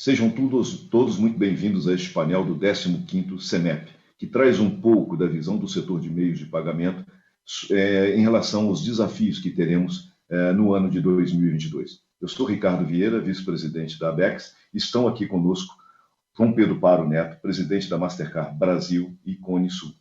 Sejam todos muito bem-vindos a este painel do 15º CEMEP, que traz um pouco da visão do setor de meios de pagamento em relação aos desafios que teremos no ano de 2022. Eu sou Ricardo Vieira, vice-presidente da ABEX, e estão aqui conosco João Pedro Paro Neto, presidente da Mastercard Brasil e Cone Sul,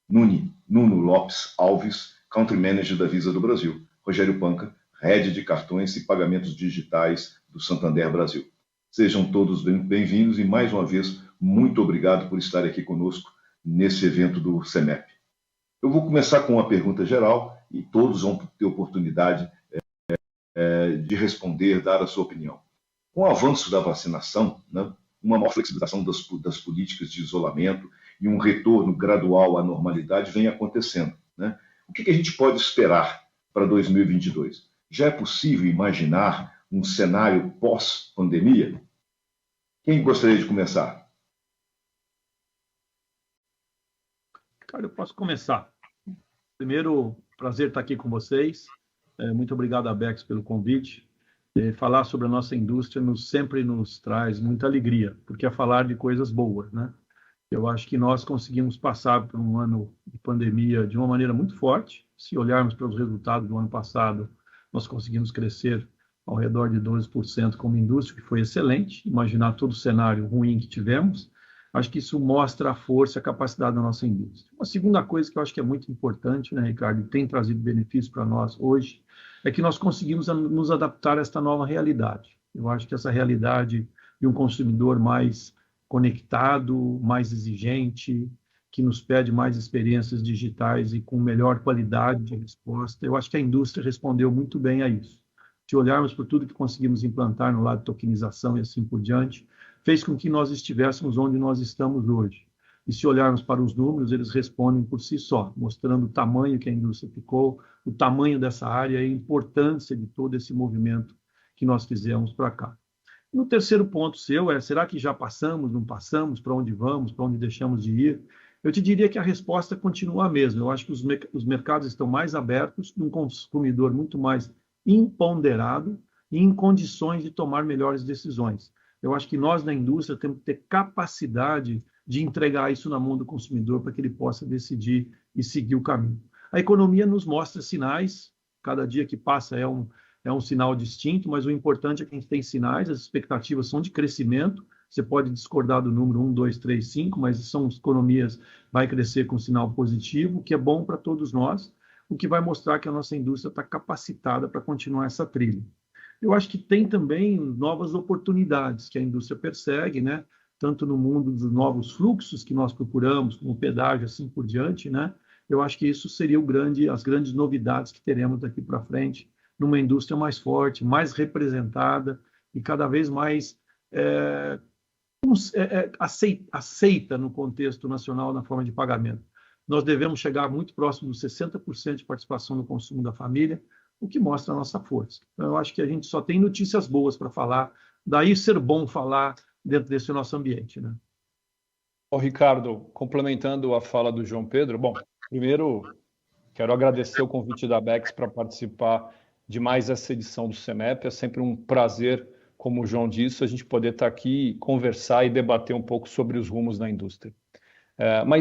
Nuno Lopes Alves, Country Manager da Visa do Brasil, Rogério Panca, Head de Cartões e Pagamentos Digitais do Santander Brasil. Sejam todos bem-vindos e, mais uma vez, muito obrigado por estar aqui conosco nesse evento do CEMEP. Eu vou começar com uma pergunta geral e todos vão ter oportunidade de responder, dar a sua opinião. Com o avanço da vacinação, né, uma maior flexibilização das políticas de isolamento e um retorno gradual à normalidade vem acontecendo, né? O que a gente pode esperar para 2022? Já é possível imaginar um cenário pós-pandemia? Quem gostaria de começar? Cara, eu posso começar. Primeiro, prazer estar aqui com vocês. Muito obrigado, ABEX, pelo convite. Falar sobre a nossa indústria sempre nos traz muita alegria, porque é falar de coisas boas, né? Eu acho que nós conseguimos passar por um ano de pandemia de uma maneira muito forte. Se olharmos para os resultados do ano passado, nós conseguimos crescer ao redor de 12% como indústria, que foi excelente. Imaginar todo o cenário ruim que tivemos, acho que isso mostra a força e a capacidade da nossa indústria. Uma segunda coisa que eu acho que é muito importante, né, Ricardo, e tem trazido benefícios para nós hoje, é que nós conseguimos nos adaptar a esta nova realidade. Eu acho que essa realidade de um consumidor mais conectado, mais exigente, que nos pede mais experiências digitais e com melhor qualidade de resposta, eu acho que a indústria respondeu muito bem a isso. Se olharmos por tudo que conseguimos implantar no lado de tokenização e assim por diante, fez com que nós estivéssemos onde nós estamos hoje. E se olharmos para os números, eles respondem por si só, mostrando o tamanho que a indústria ficou, o tamanho dessa área e a importância de todo esse movimento que nós fizemos para cá. No terceiro ponto seu será que já passamos, não passamos, para onde vamos, para onde deixamos de ir? Eu te diria que a resposta continua a mesma. Eu acho que os mercados estão mais abertos, um consumidor muito mais empoderado e em condições de tomar melhores decisões. Eu acho que nós, na indústria, temos que ter capacidade de entregar isso na mão do consumidor para que ele possa decidir e seguir o caminho. A economia nos mostra sinais, cada dia que passa é um sinal distinto, mas o importante é que a gente tem sinais, as expectativas são de crescimento, você pode discordar do número 1, 2, 3, 5, mas são economias, vai crescer com sinal positivo, o que é bom para todos nós, o que vai mostrar que a nossa indústria está capacitada para continuar essa trilha. Eu acho que tem também novas oportunidades que a indústria persegue, né? Tanto no mundo dos novos fluxos que nós procuramos, como pedágio, assim por diante, né? Eu acho que isso seria as grandes novidades que teremos daqui para frente, numa indústria mais forte, mais representada e cada vez mais aceita no contexto nacional na forma de pagamento. Nós devemos chegar muito próximo dos 60% de participação no consumo da família, o que mostra a nossa força. Então, eu acho que a gente só tem notícias boas para falar, daí ser bom falar dentro desse nosso ambiente, né? Ô, Ricardo, complementando a fala do João Pedro, bom, primeiro quero agradecer o convite da ABEX para participar de mais essa edição do CEMEP. É sempre um prazer, como o João disse, a gente poder estar aqui, conversar e debater um pouco sobre os rumos da indústria.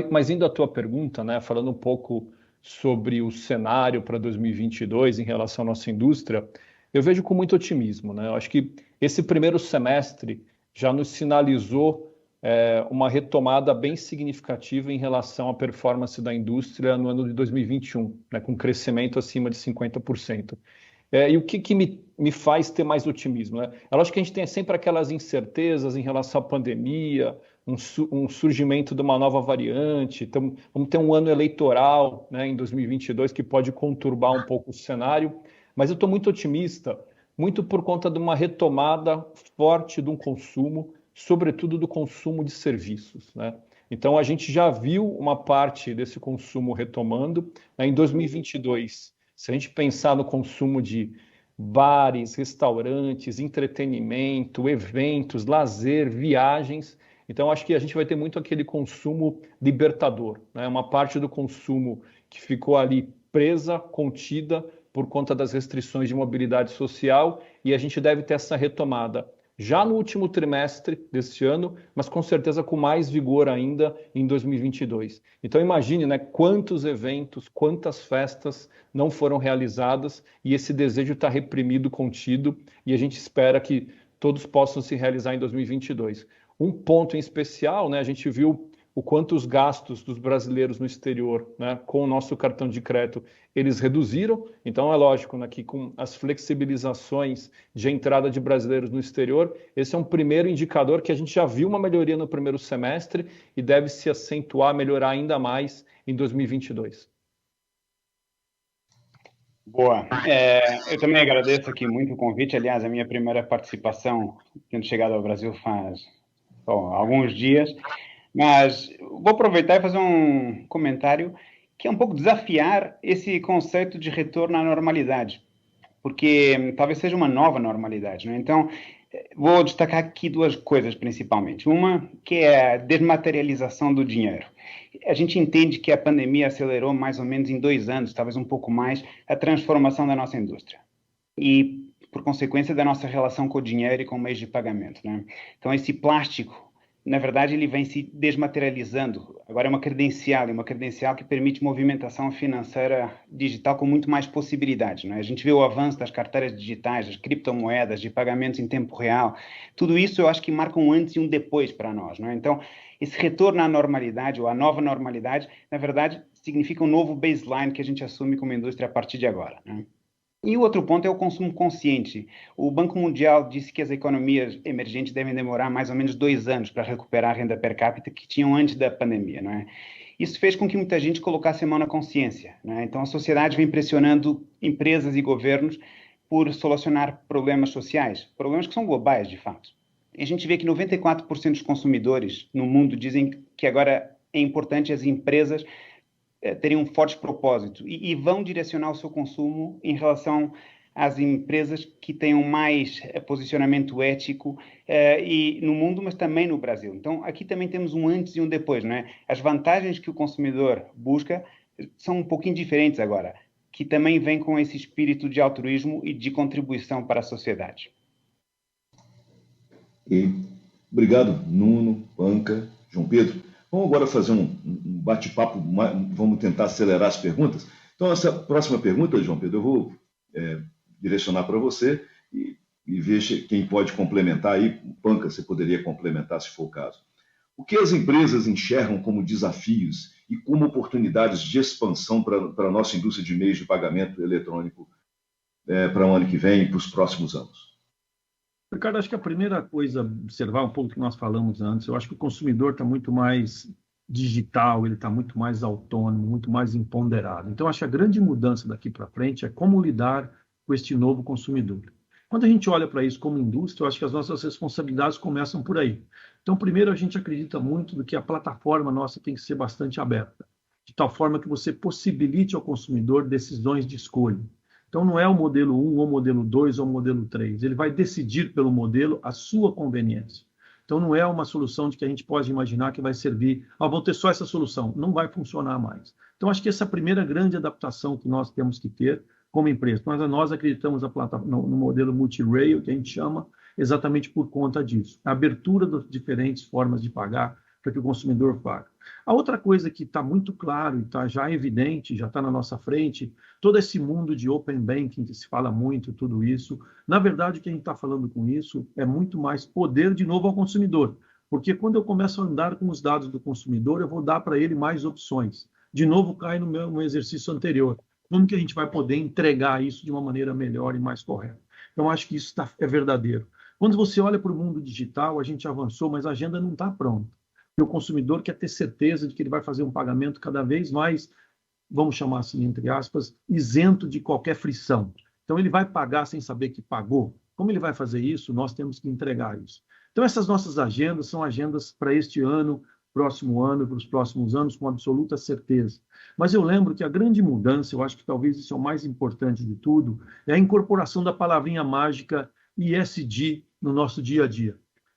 Mas indo à tua pergunta, né, falando um pouco sobre o cenário para 2022 em relação à nossa indústria, eu vejo com muito otimismo, né? Eu acho que esse primeiro semestre já nos sinalizou uma retomada bem significativa em relação à performance da indústria no ano de 2021, né, com crescimento acima de 50%. E o que me faz ter mais otimismo, né? É lógico que a gente tem sempre aquelas incertezas em relação à pandemia, um surgimento de uma nova variante, então, vamos ter um ano eleitoral, né, em 2022 que pode conturbar um pouco o cenário, mas eu estou muito otimista, muito por conta de uma retomada forte de um consumo, sobretudo do consumo de serviços, né? Então, a gente já viu uma parte desse consumo retomando, né, em 2022. Se a gente pensar no consumo de bares, restaurantes, entretenimento, eventos, lazer, viagens, então acho que a gente vai ter muito aquele consumo libertador, né? Uma parte do consumo que ficou ali presa, contida por conta das restrições de mobilidade social, e a gente deve ter essa retomada já no último trimestre desse ano, mas com certeza com mais vigor ainda em 2022. Então imagine, né, quantos eventos, quantas festas não foram realizadas e esse desejo está reprimido, contido, e a gente espera que todos possam se realizar em 2022. Um ponto em especial, né, a gente viu o quanto os gastos dos brasileiros no exterior, né, com o nosso cartão de crédito, eles reduziram. Então, é lógico, né, que com as flexibilizações de entrada de brasileiros no exterior, esse é um primeiro indicador que a gente já viu uma melhoria no primeiro semestre e deve se acentuar, melhorar ainda mais em 2022. Boa. Eu também agradeço aqui muito o convite. Aliás, a minha primeira participação, tendo chegado ao Brasil faz alguns dias. Mas vou aproveitar e fazer um comentário que é um pouco desafiar esse conceito de retorno à normalidade, porque talvez seja uma nova normalidade, né? Então, vou destacar aqui duas coisas principalmente. Uma, que é a desmaterialização do dinheiro. A gente entende que a pandemia acelerou mais ou menos em 2 anos, talvez um pouco mais, a transformação da nossa indústria. E, por consequência, da nossa relação com o dinheiro e com meios de pagamento, né? Então, esse plástico, na verdade, ele vem se desmaterializando. Agora é uma credencial que permite movimentação financeira digital com muito mais possibilidades, né? A gente vê o avanço das carteiras digitais, das criptomoedas, de pagamentos em tempo real. Tudo isso eu acho que marca um antes e um depois para nós, né? Então, esse retorno à normalidade, ou à nova normalidade, na verdade, significa um novo baseline que a gente assume como indústria a partir de agora, né? E o outro ponto é o consumo consciente. O Banco Mundial disse que as economias emergentes devem demorar mais ou menos 2 anos para recuperar a renda per capita que tinham antes da pandemia, não é? Isso fez com que muita gente colocasse a mão na consciência, não é? Então a sociedade vem pressionando empresas e governos por solucionar problemas sociais, problemas que são globais, de fato. E a gente vê que 94% dos consumidores no mundo dizem que agora é importante as empresas terem um forte propósito e vão direcionar o seu consumo em relação às empresas que tenham mais posicionamento ético e no mundo, mas também no Brasil. Então, aqui também temos um antes e um depois, não é? As vantagens que o consumidor busca são um pouquinho diferentes agora, que também vem com esse espírito de altruísmo e de contribuição para a sociedade. E obrigado, Nuno, Panca, João Pedro. Vamos agora fazer um bate-papo, vamos tentar acelerar as perguntas. Então, essa próxima pergunta, João Pedro, eu vou direcionar para você e ver quem pode complementar aí. Panca, você poderia complementar, se for o caso. O que as empresas enxergam como desafios e como oportunidades de expansão para a nossa indústria de meios de pagamento eletrônico para o ano que vem e para os próximos anos? Ricardo, acho que a primeira coisa, observar um pouco que nós falamos antes, eu acho que o consumidor está muito mais digital, ele está muito mais autônomo, muito mais empoderado. Então, acho que a grande mudança daqui para frente é como lidar com este novo consumidor. Quando a gente olha para isso como indústria, eu acho que as nossas responsabilidades começam por aí. Então, primeiro, a gente acredita muito do que a plataforma nossa tem que ser bastante aberta, de tal forma que você possibilite ao consumidor decisões de escolha. Então, não é o modelo 1, ou o modelo 2, ou o modelo 3. Ele vai decidir pelo modelo a sua conveniência. Então, não é uma solução de que a gente pode imaginar que vai servir, vou ter só essa solução. Não vai funcionar mais. Então, acho que essa é a primeira grande adaptação que nós temos que ter como empresa. Nós acreditamos no modelo multi-rail, que a gente chama, exatamente por conta disso. A abertura das diferentes formas de pagar para que o consumidor pague. A outra coisa que está muito claro e está já evidente, já está na nossa frente, todo esse mundo de open banking que se fala muito, tudo isso, na verdade o que a gente está falando com isso é muito mais poder de novo ao consumidor, porque quando eu começo a andar com os dados do consumidor, eu vou dar para ele mais opções. De novo cai no exercício anterior. Como que a gente vai poder entregar isso de uma maneira melhor e mais correta? Então acho que isso é verdadeiro. Quando você olha para o mundo digital, a gente avançou, mas a agenda não está pronta. O consumidor quer ter certeza de que ele vai fazer um pagamento cada vez mais, vamos chamar assim, entre aspas, isento de qualquer frição. Então, ele vai pagar sem saber que pagou. Como ele vai fazer isso? Nós temos que entregar isso. Então, essas nossas agendas são agendas para este ano, próximo ano, para os próximos anos, com absoluta certeza. Mas eu lembro que a grande mudança, eu acho que talvez isso é o mais importante de tudo, é a incorporação da palavrinha mágica ESG no nosso dia a dia.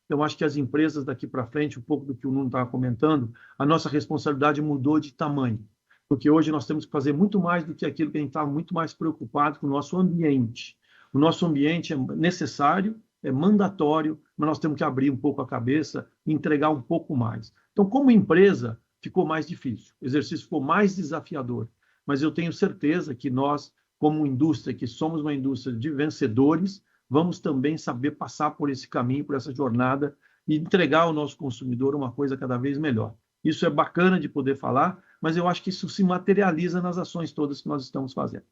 Eu acho que as empresas daqui para frente, um pouco do que o Nuno estava comentando, a nossa responsabilidade mudou de tamanho. Porque hoje nós temos que fazer muito mais do que aquilo que a gente estava muito mais preocupado com o nosso ambiente. O nosso ambiente é necessário, é mandatório, mas nós temos que abrir um pouco a cabeça e entregar um pouco mais. Então, como empresa, ficou mais difícil, o exercício ficou mais desafiador, mas eu tenho certeza que nós, como indústria, que somos uma indústria de vencedores, vamos também saber passar por esse caminho, por essa jornada e entregar ao nosso consumidor uma coisa cada vez melhor. Isso é bacana de poder falar, mas eu acho que isso se materializa nas ações todas que nós estamos fazendo.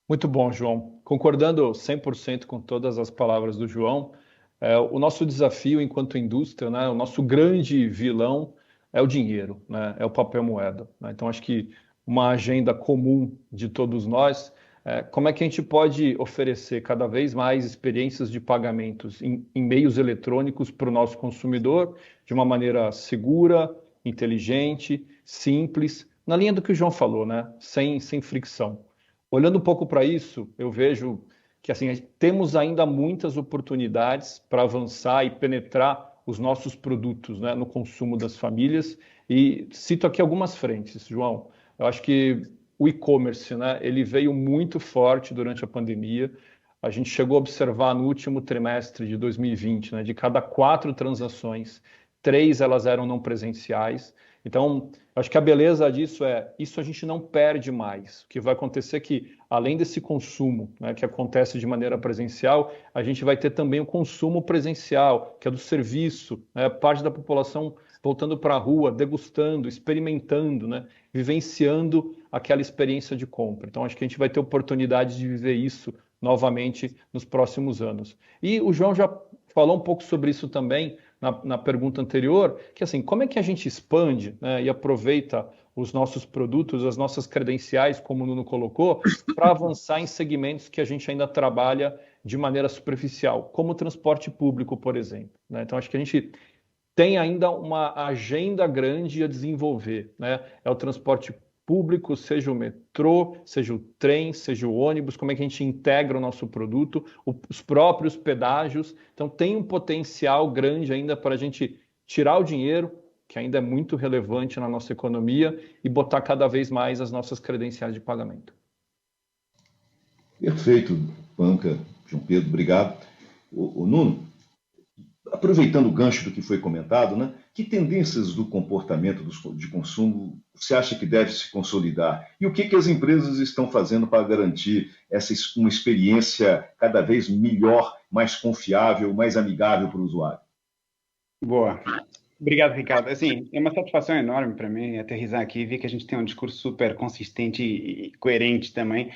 Muito bom, João. Concordando 100% com todas as palavras do João, o nosso desafio enquanto indústria, né, o nosso grande vilão é o dinheiro, né, é o papel moeda. Né? Então, acho que uma agenda comum de todos nós, como é que a gente pode oferecer cada vez mais experiências de pagamentos em meios eletrônicos para o nosso consumidor de uma maneira segura, inteligente, simples, na linha do que o João falou, né, sem fricção. Olhando um pouco para isso, eu vejo que assim, temos ainda muitas oportunidades para avançar e penetrar os nossos produtos, né, no consumo das famílias. E cito aqui algumas frentes, João. Eu acho que o e-commerce, né, ele veio muito forte durante a pandemia. A gente chegou a observar no último trimestre de 2020, né, de cada 4 transações, 3 elas eram não presenciais. Então, acho que a beleza disso isso a gente não perde mais. O que vai acontecer é que, além desse consumo, né, que acontece de maneira presencial, a gente vai ter também o consumo presencial, que é do serviço, né, parte da população voltando para a rua, degustando, experimentando, né, vivenciando aquela experiência de compra. Então, acho que a gente vai ter oportunidade de viver isso novamente nos próximos anos. E o João já falou um pouco sobre isso também, na pergunta anterior, que assim, como é que a gente expande, né, e aproveita os nossos produtos, as nossas credenciais, como o Nuno colocou, para avançar em segmentos que a gente ainda trabalha de maneira superficial, como o transporte público, por exemplo. Né? Então, acho que a gente tem ainda uma agenda grande a desenvolver. Né? É o transporte público, seja o metrô, seja o trem, seja o ônibus, como é que a gente integra o nosso produto, os próprios pedágios. Então, tem um potencial grande ainda para a gente tirar o dinheiro, que ainda é muito relevante na nossa economia, e botar cada vez mais as nossas credenciais de pagamento. Perfeito, Panca, João Pedro, obrigado. O Nuno, aproveitando o gancho do que foi comentado, né, que tendências do comportamento de consumo você acha que deve se consolidar? E o que as empresas estão fazendo para garantir uma experiência cada vez melhor, mais confiável, mais amigável para o usuário? Boa. Obrigado, Ricardo. Assim, é uma satisfação enorme para mim aterrissar aqui e ver que a gente tem um discurso super consistente e coerente também.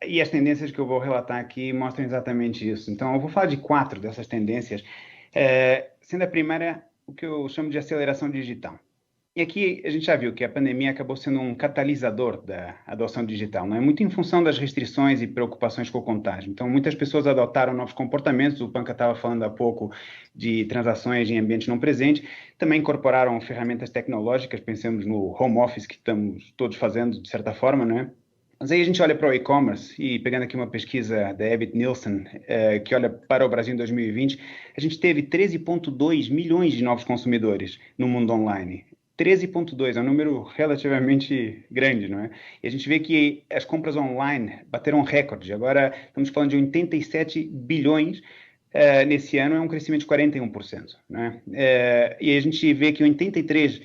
E as tendências que eu vou relatar aqui mostram exatamente isso. Então, eu vou falar de 4 dessas tendências, sendo a primeira o que eu chamo de aceleração digital. E aqui a gente já viu que a pandemia acabou sendo um catalisador da adoção digital, não é? Muito em função das restrições e preocupações com o contágio. Então, muitas pessoas adotaram novos comportamentos. O Panca estava falando há pouco de transações em ambiente não presente. Também incorporaram ferramentas tecnológicas, pensemos no home office que estamos todos fazendo, de certa forma, não é? Mas aí a gente olha para o e-commerce e pegando aqui uma pesquisa da Abbott Nielsen, que olha para o Brasil em 2020, a gente teve 13,2 milhões de novos consumidores no mundo online. 13,2 é um número relativamente grande, não é? E a gente vê que as compras online bateram recorde. Agora estamos falando de 87 bilhões nesse ano, é um crescimento de 41%. Né? E a gente vê que 83%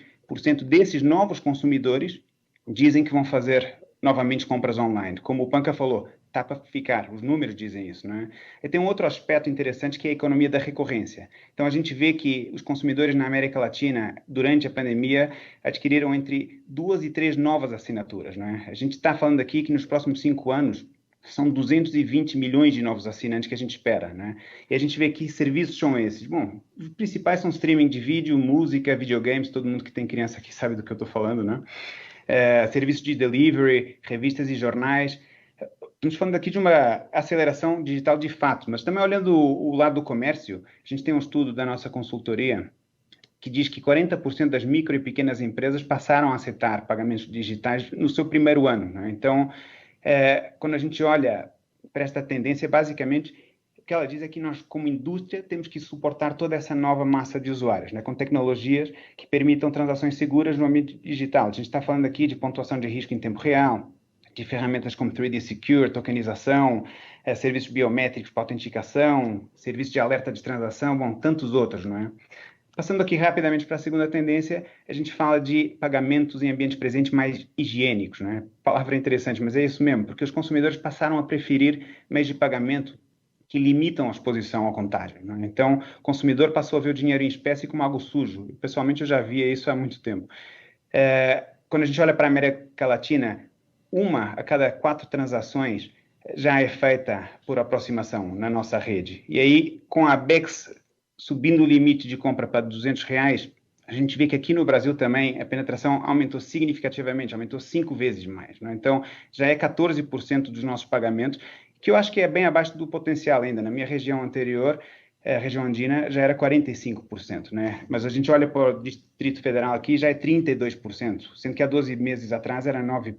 desses novos consumidores dizem que vão fazer novamente compras online. Como o Panca falou, está para ficar, os números dizem isso, não é? E tem um outro aspecto interessante que é a economia da recorrência. Então a gente vê que os consumidores na América Latina, durante a pandemia, adquiriram entre 2 e 3 novas assinaturas, não é? A gente está falando aqui que nos próximos 5 anos são 220 milhões de novos assinantes que a gente espera, né? E a gente vê que serviços são esses. Bom, os principais são streaming de vídeo, música, videogames, todo mundo que tem criança aqui sabe do que eu estou falando, né? Serviços de delivery, revistas e jornais. Estamos falando aqui de uma aceleração digital de fato, mas também olhando o lado do comércio, a gente tem um estudo da nossa consultoria que diz que 40% das micro e pequenas empresas passaram a aceitar pagamentos digitais no seu primeiro ano, né? Então, quando a gente olha para esta tendência, basicamente, o que ela diz é que nós, como indústria, temos que suportar toda essa nova massa de usuários, né, com tecnologias que permitam transações seguras no ambiente digital. A gente está falando aqui de pontuação de risco em tempo real, de ferramentas como 3D Secure, tokenização, serviços biométricos para autenticação, serviços de alerta de transação, bom, tantos outros, não é? Passando aqui rapidamente para a segunda tendência, a gente fala de pagamentos em ambiente presente mais higiênicos, né? Palavra interessante, mas é isso mesmo, porque os consumidores passaram a preferir meios de pagamento que limitam a exposição à contagem, né? Então, o consumidor passou a ver o dinheiro em espécie como algo sujo. Pessoalmente, eu já via isso há muito tempo. Quando a gente olha para a América Latina, 1 a cada 4 transações já é feita por aproximação na nossa rede. E aí, com a BEX subindo o limite de compra para R$200, a gente vê que aqui no Brasil também a penetração aumentou significativamente, aumentou 5 vezes mais, né? Então, já é 14% dos nossos pagamentos, que eu acho que é bem abaixo do potencial ainda. Na minha região anterior, a região andina, já era 45%, né? Mas a gente olha para o Distrito Federal aqui, já é 32%, sendo que há 12 meses atrás era 9%,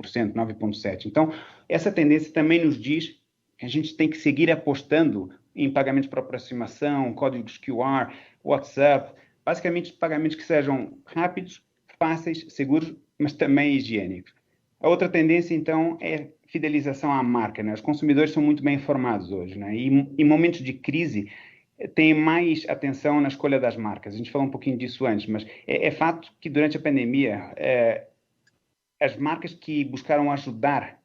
9,7%. Então, essa tendência também nos diz que a gente tem que seguir apostando em pagamentos por aproximação, códigos QR, WhatsApp, basicamente pagamentos que sejam rápidos, fáceis, seguros, mas também higiênicos. A outra tendência, então, é fidelização à marca, né? Os consumidores são muito bem informados hoje, né? E em momentos de crise, tem mais atenção na escolha das marcas. A gente falou um pouquinho disso antes, mas é fato que durante a pandemia, as marcas que buscaram ajudar,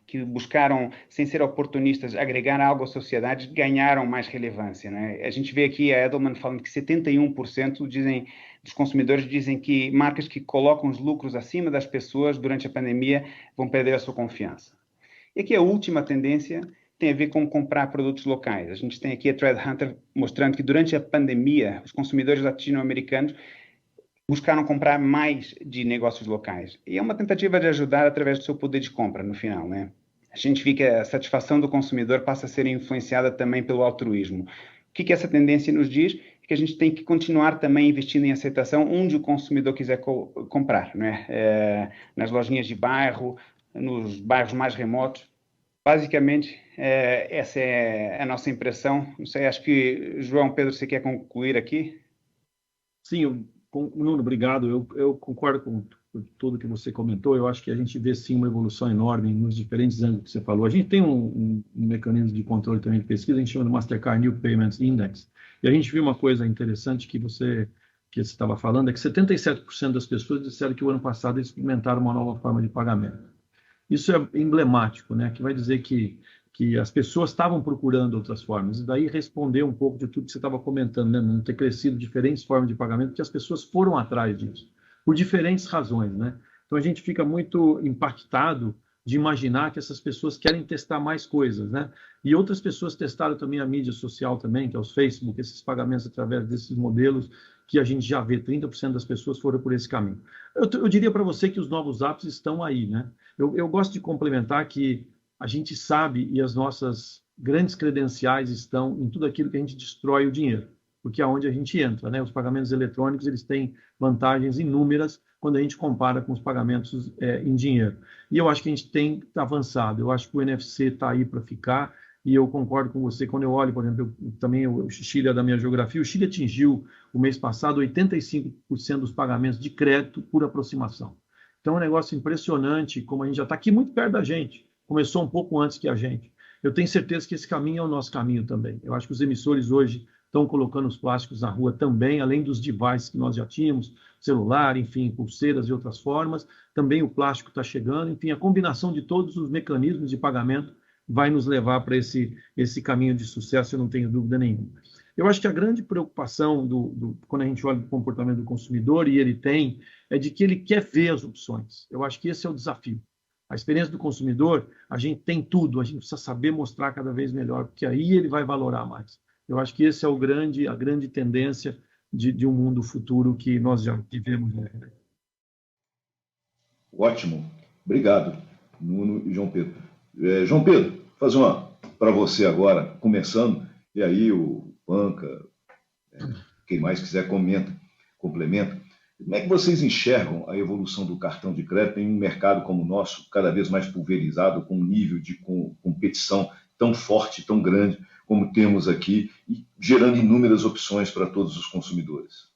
que buscaram, sem ser oportunistas, agregar algo à sociedade, ganharam mais relevância, né? A gente vê aqui a Edelman falando que 71% dos consumidores dizem que marcas que colocam os lucros acima das pessoas durante a pandemia vão perder a sua confiança. E aqui a última tendência tem a ver com comprar produtos locais. A gente tem aqui a ThreadHunter mostrando que durante a pandemia, os consumidores latino-americanos buscaram comprar mais de negócios locais. E é uma tentativa de ajudar através do seu poder de compra, no final, né? A gente vê que a satisfação do consumidor passa a ser influenciada também pelo altruísmo. O que essa tendência nos diz? É que a gente tem que continuar também investindo em aceitação onde o consumidor quiser comprar, né? Nas lojinhas de bairro, nos bairros mais remotos. Basicamente, essa é a nossa impressão. Não sei, acho que, João Pedro, você quer concluir aqui? Sim, Nuno, obrigado. Eu concordo com tudo que você comentou. Eu acho que a gente vê, sim, uma evolução enorme nos diferentes ângulos que você falou. A gente tem um mecanismo de controle também de pesquisa, a gente chama de Mastercard New Payments Index. E a gente viu uma coisa interessante que você estava falando, é que 77% das pessoas disseram que o ano passado eles experimentaram uma nova forma de pagamento. Isso é emblemático, né? Que vai dizer que as pessoas estavam procurando outras formas, e daí responder um pouco de tudo que você estava comentando, né? Não ter crescido diferentes formas de pagamento, porque as pessoas foram atrás disso, por diferentes razões, né? Então a gente fica muito impactado de imaginar que essas pessoas querem testar mais coisas, né? E outras pessoas testaram também a mídia social também, que é os Facebook, esses pagamentos através desses modelos que a gente já vê, 30% das pessoas foram por esse caminho. Eu diria para você que os novos apps estão aí, né? Eu gosto de complementar que a gente sabe e as nossas grandes credenciais estão em tudo aquilo que a gente destrói o dinheiro, porque é onde a gente entra, né? Os pagamentos eletrônicos, eles têm vantagens inúmeras quando a gente compara com os pagamentos em dinheiro. E eu acho que a gente tem avançado. Eu acho que o NFC está aí para ficar, e eu concordo com você. Quando eu olho, por exemplo, também o Chile é da minha geografia, o Chile atingiu, o mês passado, 85% dos pagamentos de crédito por aproximação. Então é um negócio impressionante, como a gente já está aqui muito perto da gente. Começou um pouco antes que a gente. Eu tenho certeza que esse caminho é o nosso caminho também. Eu acho que os emissores hoje estão colocando os plásticos na rua também, além dos devices que nós já tínhamos, celular, enfim, pulseiras e outras formas. Também o plástico está chegando. Enfim, a combinação de todos os mecanismos de pagamento vai nos levar para esse caminho de sucesso, eu não tenho dúvida nenhuma. Eu acho que a grande preocupação quando a gente olha o comportamento do consumidor, e ele tem, é de que ele quer ver as opções. Eu acho que esse é o desafio. A experiência do consumidor, a gente tem tudo, a gente precisa saber mostrar cada vez melhor, porque aí ele vai valorar mais. Eu acho que esse é a grande tendência de um mundo futuro que nós já tivemos. Ótimo. Obrigado, Nuno e João Pedro. João Pedro, fazer uma para você agora, começando, e aí o Panca, quem mais quiser complementa. Como é que vocês enxergam a evolução do cartão de crédito em um mercado como o nosso, cada vez mais pulverizado, com um nível de competição tão forte, tão grande como temos aqui, e gerando inúmeras opções para todos os consumidores?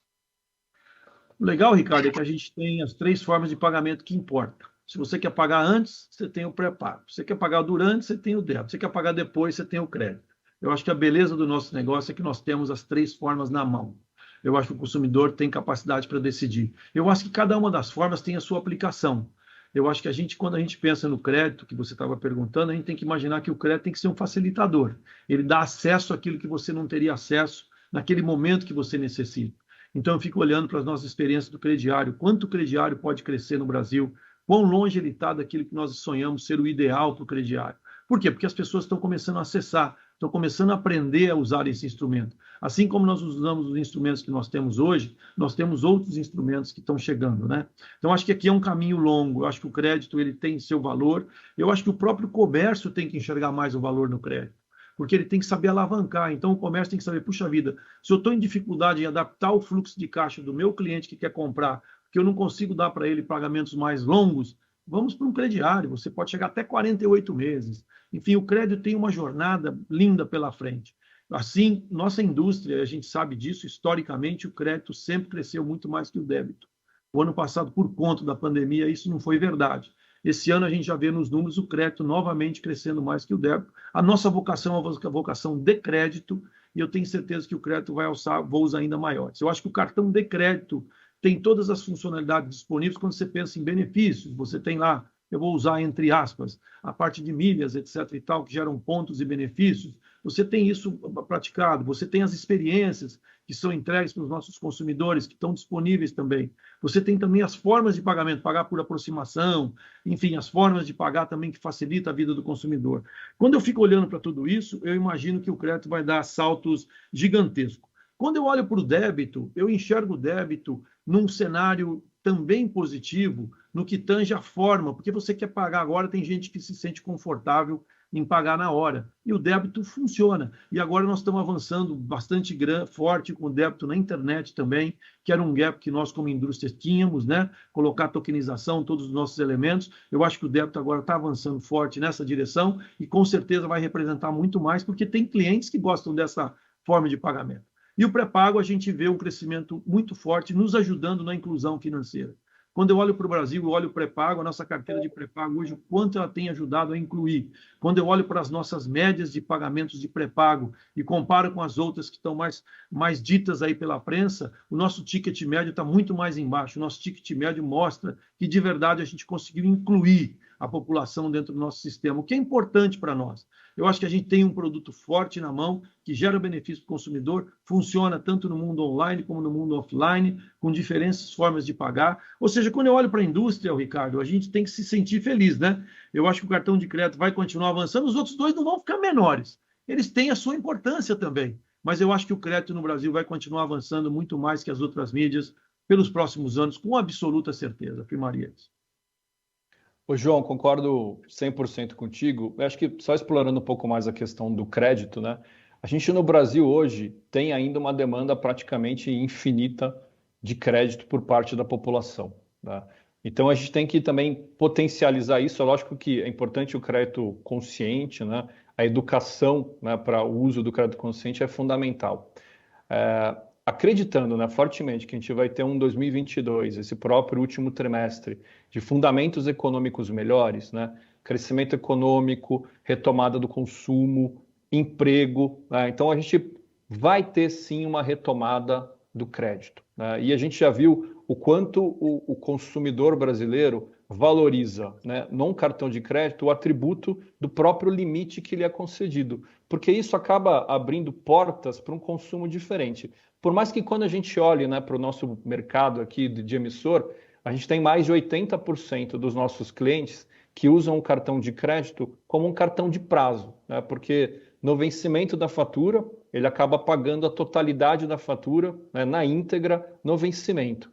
O legal, Ricardo, é que a gente tem as 3 formas de pagamento que importam. Se você quer pagar antes, você tem o pré-pago. Se você quer pagar durante, você tem o débito. Se você quer pagar depois, você tem o crédito. Eu acho que a beleza do nosso negócio é que nós temos as 3 formas na mão. Eu acho que o consumidor tem capacidade para decidir. Eu acho que cada uma das formas tem a sua aplicação. Eu acho que quando a gente pensa no crédito, que você estava perguntando, a gente tem que imaginar que o crédito tem que ser um facilitador. Ele dá acesso àquilo que você não teria acesso naquele momento que você necessita. Então, eu fico olhando para as nossas experiências do crediário, quanto o crediário pode crescer no Brasil, quão longe ele está daquilo que nós sonhamos ser o ideal para o crediário. Por quê? Porque as pessoas estão começando a acessar, estão começando a aprender a usar esse instrumento. Assim como nós usamos os instrumentos que nós temos hoje, nós temos outros instrumentos que estão chegando, né? Então, acho que aqui é um caminho longo. Eu acho que o crédito ele tem seu valor. Eu acho que o próprio comércio tem que enxergar mais o valor no crédito, porque ele tem que saber alavancar. Então, o comércio tem que saber, puxa vida, se eu estou em dificuldade em adaptar o fluxo de caixa do meu cliente que quer comprar, porque eu não consigo dar para ele pagamentos mais longos, vamos para um crediário. Você pode chegar até 48 meses. Enfim, o crédito tem uma jornada linda pela frente. Assim, nossa indústria, a gente sabe disso, historicamente, o crédito sempre cresceu muito mais que o débito. O ano passado, por conta da pandemia, isso não foi verdade. Esse ano a gente já vê nos números o crédito novamente crescendo mais que o débito. A nossa vocação é uma vocação de crédito, e eu tenho certeza que o crédito vai alçar voos ainda maiores. Eu acho que o cartão de crédito tem todas as funcionalidades disponíveis quando você pensa em benefícios. Você tem lá, eu vou usar entre aspas, a parte de milhas, etc. e tal, que geram pontos e benefícios. Você tem isso praticado, você tem as experiências que são entregues para os nossos consumidores, que estão disponíveis também. Você tem também as formas de pagamento, pagar por aproximação, enfim, as formas de pagar também que facilita a vida do consumidor. Quando eu fico olhando para tudo isso, eu imagino que o crédito vai dar saltos gigantescos. Quando eu olho para o débito, eu enxergo o débito num cenário também positivo, no que tange a forma, porque você quer pagar agora, tem gente que se sente confortável em pagar na hora, e o débito funciona. E agora nós estamos avançando bastante forte com o débito na internet também, que era um gap que nós como indústria tínhamos, né? Colocar tokenização, todos os nossos elementos. Eu acho que o débito agora está avançando forte nessa direção e com certeza vai representar muito mais, porque tem clientes que gostam dessa forma de pagamento. E o pré-pago, a gente vê um crescimento muito forte, nos ajudando na inclusão financeira. Quando eu olho para o Brasil, eu olho o pré-pago, a nossa carteira de pré-pago hoje, o quanto ela tem ajudado a incluir. Quando eu olho para as nossas médias de pagamentos de pré-pago e comparo com as outras que estão mais ditas aí pela prensa, o nosso ticket médio está muito mais embaixo. O nosso ticket médio mostra que, de verdade, a gente conseguiu incluir a população dentro do nosso sistema, o que é importante para nós. Eu acho que a gente tem um produto forte na mão, que gera benefício para o consumidor, funciona tanto no mundo online como no mundo offline, com diferentes formas de pagar. Ou seja, quando eu olho para a indústria, Ricardo, a gente tem que se sentir feliz, né? Eu acho que o cartão de crédito vai continuar avançando, os outros dois não vão ficar menores. Eles têm a sua importância também, mas eu acho que o crédito no Brasil vai continuar avançando muito mais que as outras mídias pelos próximos anos, com absoluta certeza, afirmaria isso. Ô, João, concordo 100% contigo. Eu acho que só explorando um pouco mais a questão do crédito, né? A gente no Brasil hoje tem ainda uma demanda praticamente infinita de crédito por parte da população, né? Então a gente tem que também potencializar isso. É lógico que é importante o crédito consciente, né? A educação, né, para o uso do crédito consciente é fundamental. Acreditando, né, fortemente que a gente vai ter um 2022, esse próprio último trimestre, de fundamentos econômicos melhores, né, crescimento econômico, retomada do consumo, emprego, né, então a gente vai ter sim uma retomada do crédito, né, e a gente já viu o quanto o consumidor brasileiro valoriza, né, num cartão de crédito o atributo do próprio limite que lhe é concedido, porque isso acaba abrindo portas para um consumo diferente. Por mais que quando a gente olhe, né, para o nosso mercado aqui de emissor, a gente tem mais de 80% dos nossos clientes que usam o cartão de crédito como um cartão de prazo, né, porque no vencimento da fatura, ele acaba pagando a totalidade da fatura, né, na íntegra no vencimento.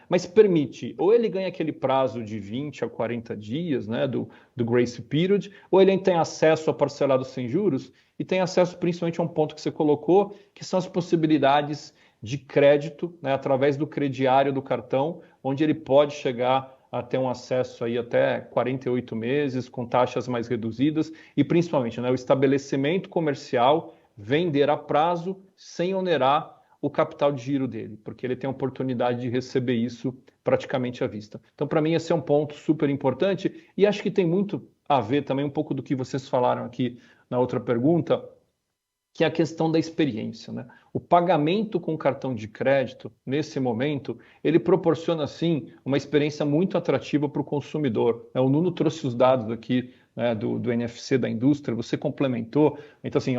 Mas permite, ou ele ganha aquele prazo de 20 a 40 dias, né, do grace period, ou ele tem acesso a parcelado sem juros e tem acesso principalmente a um ponto que você colocou, que são as possibilidades de crédito, né, através do crediário do cartão, onde ele pode chegar a ter um acesso aí até 48 meses, com taxas mais reduzidas e principalmente, né, o estabelecimento comercial vender a prazo sem onerar o capital de giro dele, porque ele tem a oportunidade de receber isso praticamente à vista. Então, para mim, esse é um ponto super importante e acho que tem muito a ver também um pouco do que vocês falaram aqui na outra pergunta, que é a questão da experiência, né? O pagamento com cartão de crédito, nesse momento, ele proporciona, sim, uma experiência muito atrativa para o consumidor. O Nuno trouxe os dados aqui, né, do NFC da indústria, você complementou. Então, assim,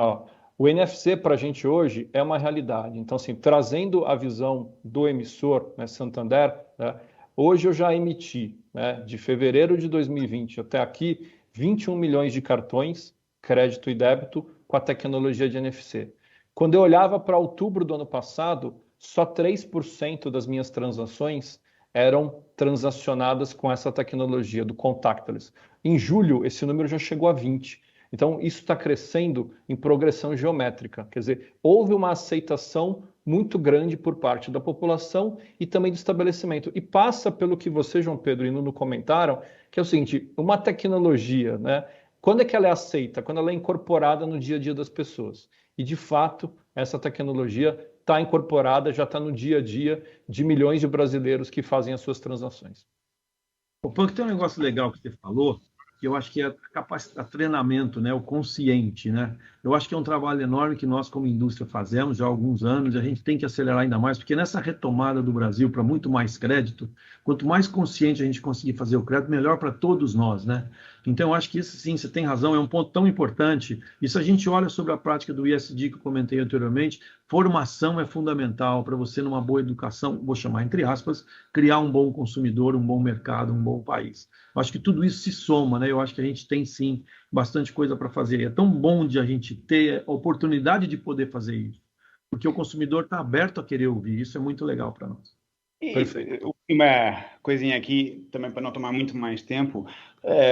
o NFC para a gente hoje é uma realidade. Então, assim, trazendo a visão do emissor, né, Santander, né, hoje eu já emiti, né, de fevereiro de 2020 até aqui, 21 milhões de cartões, crédito e débito, com a tecnologia de NFC. Quando eu olhava para outubro do ano passado, só 3% das minhas transações eram transacionadas com essa tecnologia do contactless. Em julho, esse número já chegou a 20%. Então, isso está crescendo em progressão geométrica. Quer dizer, houve uma aceitação muito grande por parte da população e também do estabelecimento. E passa pelo que você, João Pedro e Nuno comentaram, que é o seguinte, uma tecnologia, né? Quando é que ela é aceita? Quando ela é incorporada no dia a dia das pessoas. E, de fato, essa tecnologia está incorporada, já está no dia a dia de milhões de brasileiros que fazem as suas transações. O Punk, tem um negócio legal que você falou, que eu acho que é a capacidade, treinamento, né, o consciente, né? Eu acho que é um trabalho enorme que nós, como indústria, fazemos já há alguns anos, e a gente tem que acelerar ainda mais, porque nessa retomada do Brasil para muito mais crédito, quanto mais consciente a gente conseguir fazer o crédito, melhor para todos nós, né? Então, eu acho que isso, sim, você tem razão, é um ponto tão importante. E se a gente olha sobre a prática do ESG que eu comentei anteriormente, formação é fundamental para você, numa boa educação, vou chamar entre aspas, criar um bom consumidor, um bom mercado, um bom país. Eu acho que tudo isso se soma, né? Eu acho que a gente tem, sim, bastante coisa para fazer. É tão bom de a gente ter a oportunidade de poder fazer isso, porque o consumidor está aberto a querer ouvir. Isso é muito legal para nós. Perfeito. Uma coisinha aqui, também para não tomar muito mais tempo,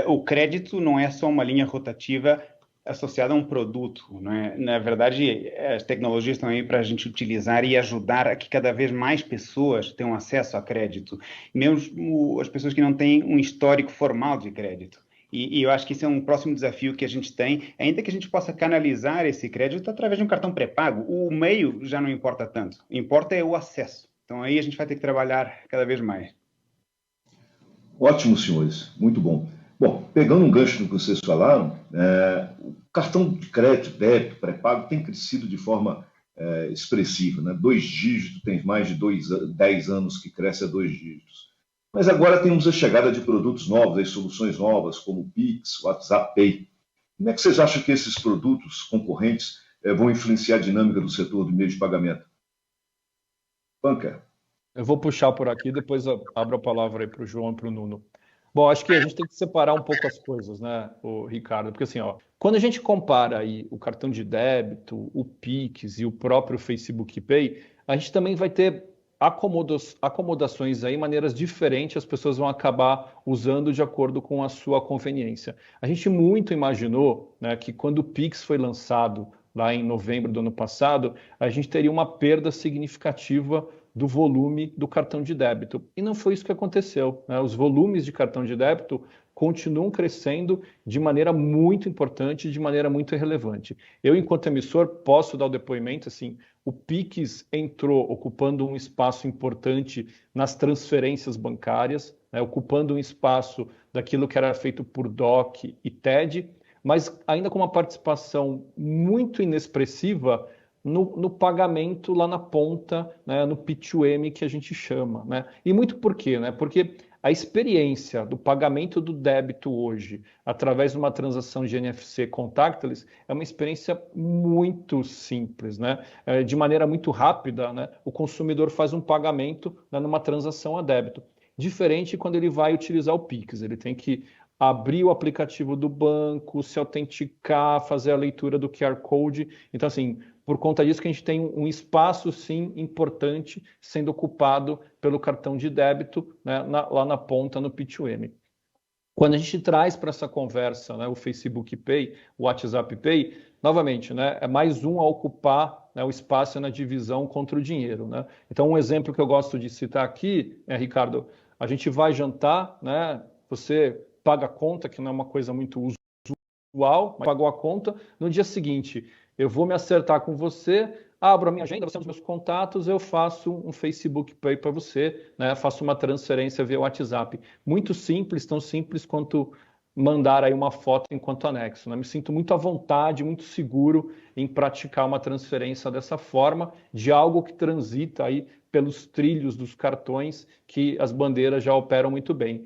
o crédito não é só uma linha rotativa associada a um produto, não é? Na verdade, as tecnologias estão aí para a gente utilizar e ajudar a que cada vez mais pessoas tenham acesso a crédito, mesmo as pessoas que não têm um histórico formal de crédito. E eu acho que esse é um próximo desafio que a gente tem, ainda que a gente possa canalizar esse crédito através de um cartão pré-pago. O meio já não importa tanto, importa é o acesso. Então aí a gente vai ter que trabalhar cada vez mais. Ótimo, senhores. Muito bom. Bom, pegando um gancho do que vocês falaram, o cartão de crédito, débito, pré-pago tem crescido de forma expressiva, né? 2 dígitos, tem mais de 10 anos que cresce a 2 dígitos. Mas agora temos a chegada de produtos novos, as soluções novas, como o Pix, o WhatsApp Pay. Como é que vocês acham que esses produtos concorrentes vão influenciar a dinâmica do setor do meio de pagamento? Panca. Eu vou puxar por aqui, depois eu abro a palavra aí para o João e para o Nuno. Bom, acho que a gente tem que separar um pouco as coisas, né, o Ricardo? Porque assim, quando a gente compara aí o cartão de débito, o Pix e o próprio Facebook Pay, a gente também vai ter acomodações aí, maneiras diferentes, as pessoas vão acabar usando de acordo com a sua conveniência. A gente muito imaginou, né, que quando o Pix foi lançado lá em novembro do ano passado, a gente teria uma perda significativa do volume do cartão de débito. E não foi isso que aconteceu, né? Os volumes de cartão de débito continuam crescendo de maneira muito importante, de maneira muito relevante. Eu, enquanto emissor, posso dar o depoimento, assim, o Pix entrou ocupando um espaço importante nas transferências bancárias, né, ocupando um espaço daquilo que era feito por DOC e TED, mas ainda com uma participação muito inexpressiva no pagamento lá na ponta, né, no P2M que a gente chama, né? E muito por quê? Né? Porque a experiência do pagamento do débito hoje, através de uma transação de NFC contactless, é uma experiência muito simples, né? De maneira muito rápida, né? O consumidor faz um pagamento, né, numa transação a débito. Diferente quando ele vai utilizar o Pix, ele tem que abrir o aplicativo do banco, se autenticar, fazer a leitura do QR Code. Então, assim, por conta disso que a gente tem um espaço, sim, importante sendo ocupado pelo cartão de débito, né, lá na ponta, no P2M. Quando a gente traz para essa conversa, né, o Facebook Pay, o WhatsApp Pay, novamente, né, é mais um a ocupar, né, o espaço na divisão contra o dinheiro. Né? Então, um exemplo que eu gosto de citar aqui, Ricardo, a gente vai jantar, né, você paga a conta, que não é uma coisa muito usual, mas pagou a conta, no dia seguinte eu vou me acertar com você, abro a minha agenda, você tem os meus contatos, eu faço um Facebook Pay para você, né? Faço uma transferência via WhatsApp. Muito simples, tão simples quanto mandar aí uma foto enquanto anexo, né? Me sinto muito à vontade, muito seguro em praticar uma transferência dessa forma, de algo que transita aí pelos trilhos dos cartões que as bandeiras já operam muito bem.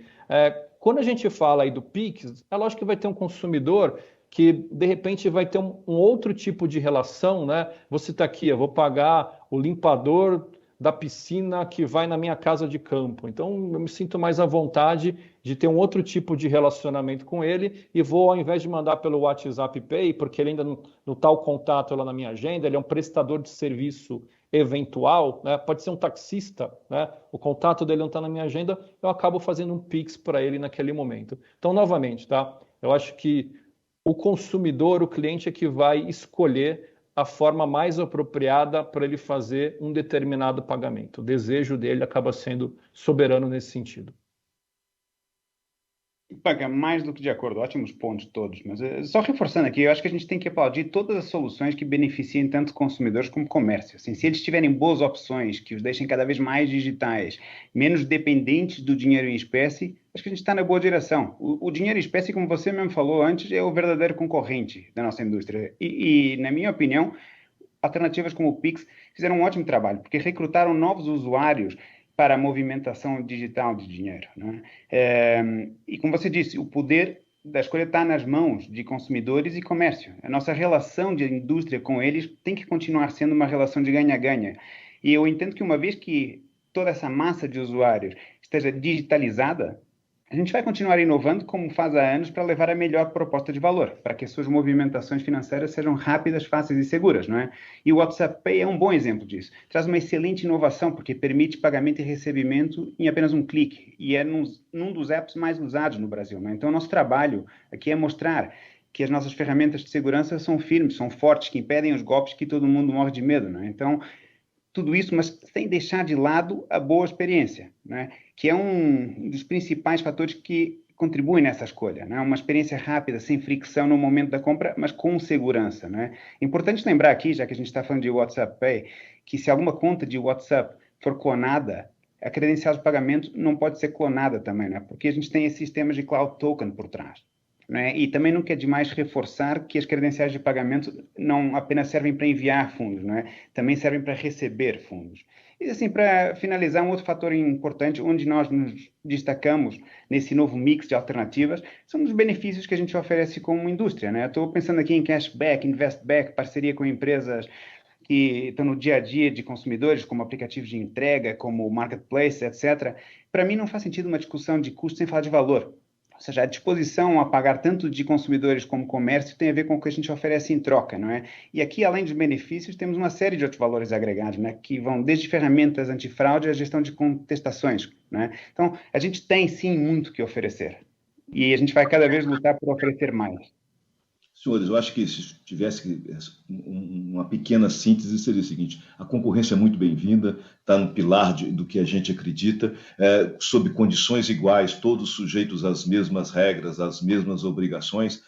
Quando a gente fala aí do Pix, é lógico que vai ter um consumidor que, de repente, vai ter um outro tipo de relação, né? Você está aqui, eu vou pagar o limpador da piscina que vai na minha casa de campo. Então, eu me sinto mais à vontade de ter um outro tipo de relacionamento com ele e vou, ao invés de mandar pelo WhatsApp Pay, porque ele ainda não está o contato lá na minha agenda, ele é um prestador de serviço eventual, né? Pode ser um taxista, né? O contato dele não está na minha agenda, eu acabo fazendo um Pix para ele naquele momento. Então, novamente, tá? Eu acho que o consumidor, o cliente é que vai escolher a forma mais apropriada para ele fazer um determinado pagamento. O desejo dele acaba sendo soberano nesse sentido. Paga mais do que de acordo, ótimos pontos todos, mas só reforçando aqui, eu acho que a gente tem que aplaudir todas as soluções que beneficiem tanto consumidores como comércio. Assim, se eles tiverem boas opções, que os deixem cada vez mais digitais, menos dependentes do dinheiro em espécie, acho que a gente está na boa direção. O dinheiro em espécie, como você mesmo falou antes, é o verdadeiro concorrente da nossa indústria. E na minha opinião, alternativas como o Pix fizeram um ótimo trabalho, porque recrutaram novos usuários para a movimentação digital de dinheiro, né? E como você disse, o poder da escolha está nas mãos de consumidores e comércio. A nossa relação de indústria com eles tem que continuar sendo uma relação de ganha-ganha. E eu entendo que uma vez que toda essa massa de usuários esteja digitalizada, a gente vai continuar inovando como faz há anos para levar a melhor proposta de valor, para que as suas movimentações financeiras sejam rápidas, fáceis e seguras, não é? E o WhatsApp Pay é um bom exemplo disso. Traz uma excelente inovação, porque permite pagamento e recebimento em apenas um clique, e é num dos apps mais usados no Brasil, não é? Então, o nosso trabalho aqui é mostrar que as nossas ferramentas de segurança são firmes, são fortes, que impedem os golpes que todo mundo morre de medo, não é? Então, tudo isso, mas sem deixar de lado a boa experiência, né? Que é um dos principais fatores que contribuem nessa escolha, né? Uma experiência rápida, sem fricção no momento da compra, mas com segurança, né? Importante lembrar aqui, já que a gente está falando de WhatsApp Pay, que se alguma conta de WhatsApp for clonada, a credencial de pagamento não pode ser clonada também, né? Porque a gente tem esses sistemas de Cloud Token por trás. Né? E também nunca é demais reforçar que as credenciais de pagamento não apenas servem para enviar fundos, né? Também servem para receber fundos. E assim, para finalizar, um outro fator importante, onde nós nos destacamos nesse novo mix de alternativas, são os benefícios que a gente oferece como indústria, né? Estou pensando aqui em cashback, investback, parceria com empresas que estão no dia a dia de consumidores, como aplicativos de entrega, como marketplace, etc. Para mim não faz sentido uma discussão de custo sem falar de valor. Ou seja, a disposição a pagar tanto de consumidores como comércio tem a ver com o que a gente oferece em troca, não é? E aqui, além dos benefícios, temos uma série de outros valores agregados, né? Que vão desde ferramentas antifraude à gestão de contestações, né? Então, a gente tem, sim, muito que oferecer. E a gente vai cada vez lutar por oferecer mais. Senhores, eu acho que se tivesse uma pequena síntese, seria o seguinte: a concorrência é muito bem-vinda, está no pilar do que a gente acredita, sob condições iguais, todos sujeitos às mesmas regras, às mesmas obrigações,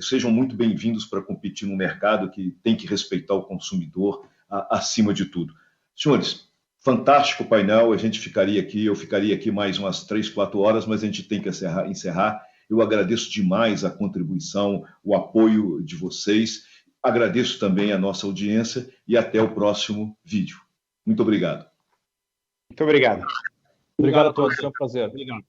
sejam muito bem-vindos para competir no mercado que tem que respeitar o consumidor acima de tudo. Senhores, fantástico painel, eu ficaria aqui mais umas 3, 4 horas, mas a gente tem que encerrar. Eu agradeço demais a contribuição, o apoio de vocês. Agradeço também a nossa audiência e até o próximo vídeo. Muito obrigado. Muito obrigado. Obrigado a todos, foi um prazer. Obrigado.